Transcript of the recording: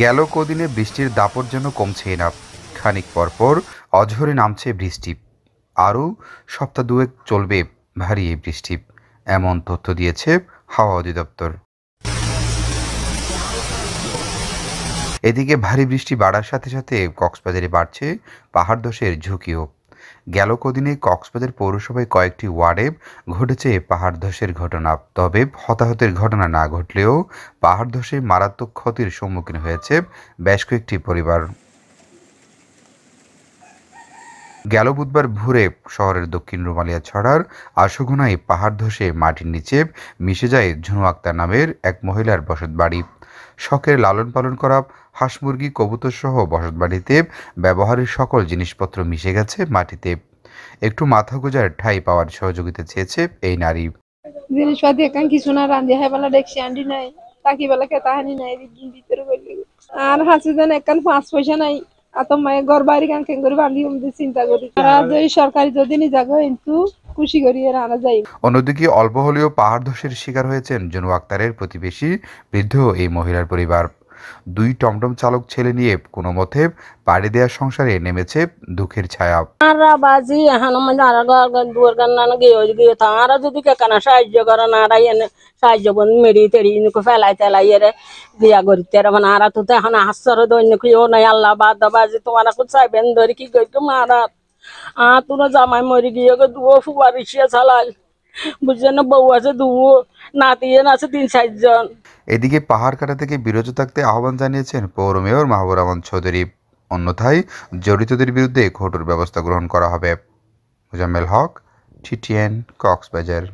গেল কদিনে বৃষ্টির দাপট যেন কমছেই না। খানিক পরপর অঝরে নামছে বৃষ্টি। আরও সপ্তাহ দুয়েক চলবে ভারী এই বৃষ্টি, এমন তথ্য দিয়েছে হাওয়া অধিদপ্তর। এদিকে ভারী বৃষ্টি বাড়ার সাথে সাথে কক্সবাজারে বাড়ছে পাহাড় ধসের ঝুঁকিও। গেল কদিনে কক্সবাজার পৌরসভায় কয়েকটি ওয়ার্ডে ঘটেছে পাহাড় ধসের ঘটনা। তবে হতাহতের ঘটনা না ঘটলেও পাহাড় ধসে মারাত্মক ক্ষতির সম্মুখীন হয়েছে বেশ কয়েকটি পরিবার। গেল বুধবার ভোরে শহরের দক্ষিণ রুমালিয়াছড়ার আশুগোনায় পাহাড় ধসে মাটির নিচে মিশে যায় ঝুনু আক্তার নামের এক মহিলার বসতবাড়ি। শখের লালন পালন করা হাঁস মুরগি কবুতর সহ বসতবাড়িতে ব্যবহারের সকল জিনিসপত্র মিশে গেছে মাটিতে। একটু মাথা গোঁজার ঠাঁই পাওয়ার সহযোগিতা চেয়েছে এই নারী। জিনিসপাতি এখান কিছু না রান্ধি হয় বেলা ডেকছি আন্ডি নাই তাকি বেলা খেতা হানি নাই ভিতরে বললি আর হাসি দেন একান 5 পয়সা নাই আতো মায়ে ঘর বাড়ি কান কেন করে বান্ধি চিন্তা করি তারা যদি সরকারি যদি নি যাগো কিন্তু খুশি করি এর আনা যাই। অন্যদিকে অল্প হলেও পাহাড় ধসের শিকার হয়েছেন জনু আক্তারের প্রতিবেশী বৃদ্ধ এই মহিলার পরিবার। 2 টমটম চালক ছেলে নিয়ে কোনো মতে পাড়ি দেওয়ার সংসারে নেমেছে দুঃখের ছায়া। আরা বাজি এখন মানে আর দুয়ার গান্না গিয়ে তারা যদি কেন সাহায্য করে না এনে সাহায্য করুন মেরি তেড়ি ফেলাই তেলাই এর দিয়া করিতে মানে আর তো এখন হাস্যর দৈন্য কেউ নাই আল্লাহ বাদ বাজি তোমার খুব চাইবেন ধরি কি করি মারা তোরা জামাই মরি গিয়ে দুয়ো ফুয়ারিশিয়া চালাই বুঝছেন না বউ আছে দুয়ো নাতি আছে 3-4 জন। এদিকে পাহাড় কাটা থেকে বিরত থাকতে আহ্বান জানিয়েছেন পৌর মেয়র মাহবুব রহমান চৌধুরী। অন্যথায় জড়িতদের বিরুদ্ধে কঠোর ব্যবস্থা গ্রহণ করা হবে। মোজাম্মেল হক, TTN, কক্সবাজার।